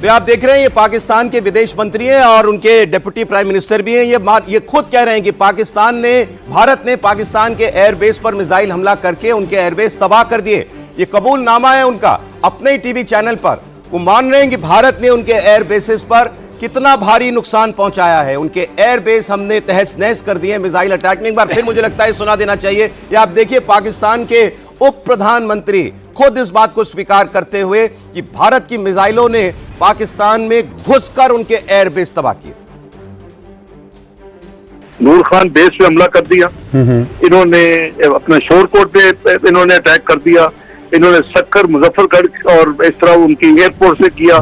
तो आप देख रहे हैं ये पाकिस्तान के विदेश मंत्री हैं और उनके डिप्टी प्राइम मिनिस्टर भी हैं। ये खुद कह रहे हैं कि भारत ने पाकिस्तान के एयरबेस पर मिसाइल हमला करके उनके एयरबेस तबाह कर दिए। ये कबूलनामा है उनका अपने ही टीवी चैनल पर। वो मान रहे हैं कि भारत ने उनके एयरबेसेस पर कितना भारी नुकसान पहुंचाया है। उनके एयरबेस हमने तहस नहस कर दिए मिसाइल अटैक में। एक बार फिर मुझे लगता है सुना देना चाहिए। ये आप देखिए पाकिस्तान के उप प्रधानमंत्री खुद इस बात को स्वीकार करते हुए कि भारत की मिसाइलों ने पाकिस्तान में घुसकर उनके एयरबेस तबाह किए। नूर खान बेस पे हमला कर दिया, इन्होंने अपना शोरकोट पे इन्होंने अटैक कर दिया, इन्होंने सक्कर मुजफ्फरगढ़ और इस तरह उनकी एयरपोर्ट से किया।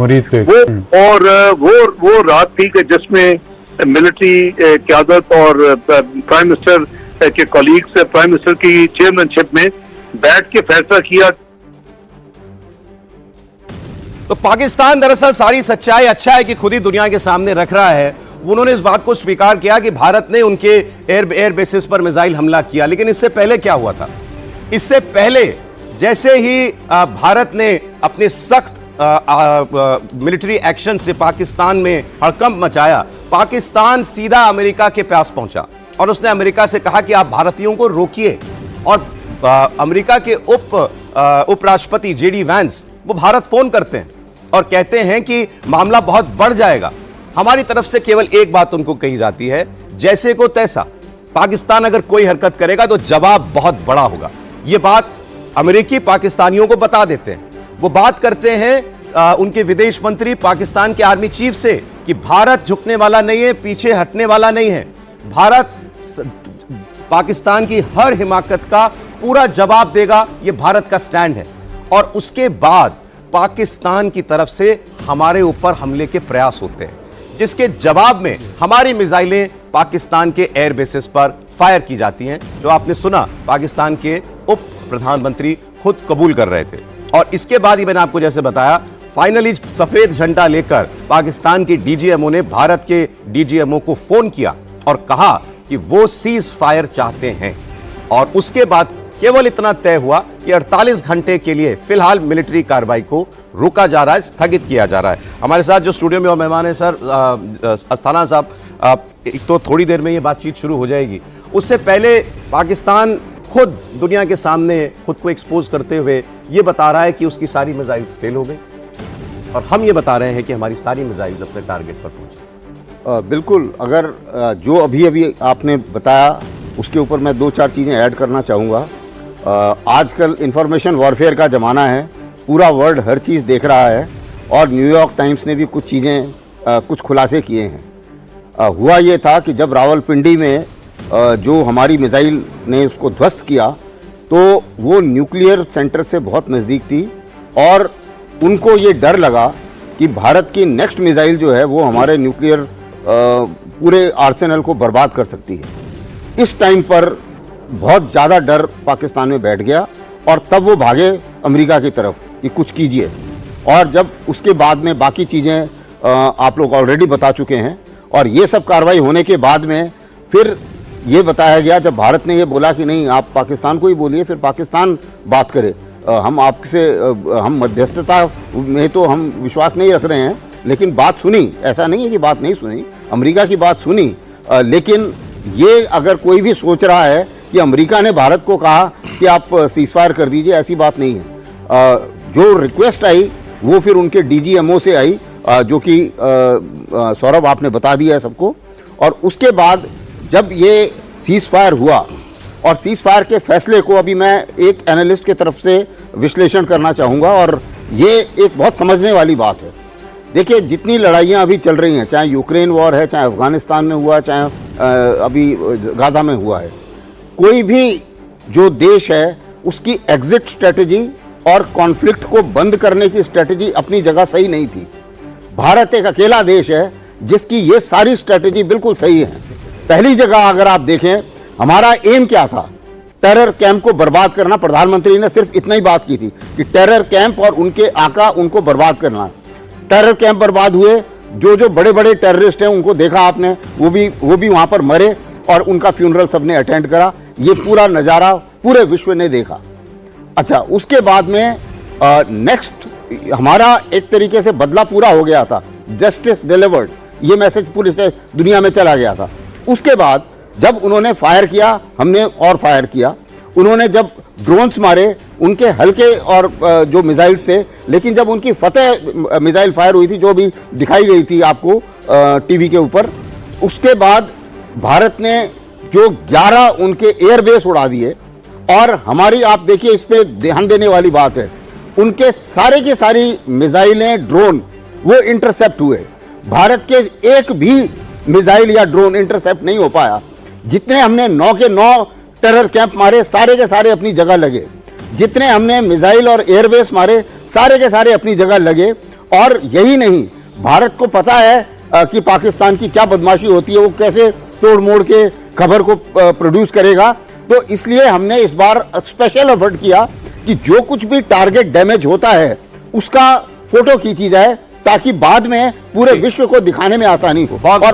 वो रात थी कि जिसमें मिलिट्री क़यादत और प्राइम मिनिस्टर के कॉलीग्स प्राइम मिनिस्टर की चेयरमैनशिप में बैठ के फैसला किया। तो पाकिस्तान दरअसल सारी सच्चाई अच्छा है कि खुद ही दुनिया के सामने रख रहा है। उन्होंने इस बात को स्वीकार किया कि भारत ने उनके एयर बेसिस पर मिसाइल हमला किया। लेकिन इससे पहले क्या हुआ था? इससे पहले जैसे ही भारत ने अपने सख्त मिलिट्री एक्शन से पाकिस्तान में हड़कंप मचाया, पाकिस्तान सीधा अमेरिका के पास पहुंचा और उसने अमेरिका से कहा कि आप भारतीयों को रोकिए। और अमेरिका के उपराष्ट्रपति जेडी वैंस वो भारत फोन करते हैं और कहते हैं कि मामला बहुत बढ़ जाएगा। हमारी तरफ से केवल एक बात उनको कही जाती है, जैसे को तैसा। पाकिस्तान अगर कोई हरकत करेगा तो जवाब बहुत बड़ा होगा। यह बात अमेरिकी पाकिस्तानियों को बता देते हैं। वो बात करते हैं उनके विदेश मंत्री पाकिस्तान के आर्मी चीफ से कि भारत झुकने वाला नहीं है, पीछे हटने वाला नहीं है। भारत पाकिस्तान की हर हिमाकत का पूरा जवाब देगा, यह भारत का स्टैंड है। और उसके बाद पाकिस्तान की तरफ से हमारे ऊपर हमले के प्रयास होते हैं, जिसके जवाब में हमारी मिसाइलें पाकिस्तान के एयर बेसिस पर फायर की जाती हैं। जो आपने सुना, पाकिस्तान के उप प्रधानमंत्री खुद कबूल कर रहे थे। और इसके बाद ही मैंने आपको जैसे बताया, फाइनली सफेद झंडा लेकर पाकिस्तान की डीजीएमओ ने भारत के डीजीएमओ को फोन किया और कहा कि वो सीज फायर चाहते हैं। और उसके बाद केवल इतना तय हुआ कि 48 घंटे के लिए फिलहाल मिलिट्री कार्रवाई को रोका जा रहा है, स्थगित किया जा रहा है। हमारे साथ जो स्टूडियो में और मेहमान है सर अस्थाना साहब, तो थोड़ी देर में ये बातचीत शुरू हो जाएगी। उससे पहले पाकिस्तान खुद दुनिया के सामने खुद को एक्सपोज करते हुए ये बता रहा है कि उसकी सारी मिसाइल्स फेल हो गई और हम ये बता रहे हैं कि हमारी सारी मिसाइल्स अपने टारगेट पर पहुंची। बिल्कुल, अगर जो अभी आपने बताया उसके ऊपर मैं 2-4 चीज़ें ऐड करना चाहूँगा। आजकल इंफॉर्मेशन वॉरफेयर का ज़माना है, पूरा वर्ल्ड हर चीज़ देख रहा है और न्यूयॉर्क टाइम्स ने भी कुछ चीज़ें कुछ खुलासे किए हैं। हुआ ये था कि जब रावलपिंडी में जो हमारी मिसाइल ने उसको ध्वस्त किया तो वो न्यूक्लियर सेंटर से बहुत नज़दीक थी और उनको ये डर लगा कि भारत की नेक्स्ट मिसाइल जो है वो हमारे न्यूक्लियर पूरे आर्सेनल को बर्बाद कर सकती है। इस टाइम पर बहुत ज़्यादा डर पाकिस्तान में बैठ गया और तब वो भागे अमेरिका की तरफ कि कुछ कीजिए। और जब उसके बाद में बाकी चीज़ें आप लोग ऑलरेडी बता चुके हैं और ये सब कार्रवाई होने के बाद में फिर ये बताया गया, जब भारत ने ये बोला कि नहीं आप पाकिस्तान को ही बोलिए, फिर पाकिस्तान बात करे, हम आपसे हम मध्यस्थता में तो हम विश्वास नहीं रख रहे हैं, लेकिन बात सुनी। ऐसा नहीं है कि बात नहीं सुनी, अमेरिका की बात सुनी। लेकिन ये अगर कोई भी सोच रहा है कि अमेरिका ने भारत को कहा कि आप सीज़फायर कर दीजिए, ऐसी बात नहीं है। जो रिक्वेस्ट आई वो फिर उनके डीजीएमओ से आई, जो कि सौरभ आपने बता दिया है सबको। और उसके बाद जब ये सीज़फायर हुआ और सीज़फायर के फैसले को अभी मैं एक एनालिस्ट के तरफ से विश्लेषण करना चाहूँगा और ये एक बहुत समझने वाली बात है। देखिए, जितनी लड़ाइयाँ अभी चल रही हैं, चाहे यूक्रेन वॉर है, चाहे अफ़गानिस्तान में हुआ, चाहे अभी गाज़ा में हुआ है, कोई भी जो देश है उसकी एग्जिट स्ट्रेटजी और कॉन्फ्लिक्ट को बंद करने की स्ट्रेटजी अपनी जगह सही नहीं थी। भारत एक अकेला देश है जिसकी ये सारी स्ट्रेटजी बिल्कुल सही है। पहली जगह अगर आप देखें, हमारा एम क्या था? टेरर कैंप को बर्बाद करना। प्रधानमंत्री ने सिर्फ इतना ही बात की थी कि टेरर कैंप और उनके आका उनको बर्बाद करना। टेरर कैंप बर्बाद हुए, जो बड़े बड़े टेररिस्ट हैं उनको देखा आपने, वो भी वहाँ पर मरे और उनका फ्यूनरल सबने अटेंड करा। ये पूरा नज़ारा पूरे विश्व ने देखा। अच्छा, उसके बाद में नेक्स्ट हमारा एक तरीके से बदला पूरा हो गया था, जस्टिस डिलीवर्ड, ये मैसेज पूरी से दुनिया में चला गया था। उसके बाद जब उन्होंने फायर किया, हमने और फायर किया। उन्होंने जब ड्रोन्स मारे, उनके हल्के और जो मिसाइल्स थे, लेकिन जब उनकी फतेह मिसाइल फायर हुई थी, जो भी दिखाई गई थी आपको टीवी के ऊपर, उसके बाद भारत ने जो 11 उनके एयरबेस उड़ा दिए। और हमारी, आप देखिए, इस पे ध्यान देने वाली बात है, उनके सारे की सारी मिसाइलें, ड्रोन वो इंटरसेप्ट हुए। भारत के एक भी मिसाइल या ड्रोन इंटरसेप्ट नहीं हो पाया। जितने हमने 9 के 9 टेरर कैंप मारे, सारे के सारे अपनी जगह लगे। जितने हमने मिसाइल और एयरबेस मारे, सारे के सारे अपनी जगह लगे। और यही नहीं, भारत को पता है कि पाकिस्तान की क्या बदमाशी होती है, वो कैसे तोड़ मोड़ के खबर को प्रोड्यूस करेगा। तो इसलिए हमने इस बार स्पेशल एफर्ट किया कि जो कुछ भी टारगेट डैमेज होता है उसका फोटो खींची जाए, ताकि बाद में पूरे विश्व को दिखाने में आसानी हो। और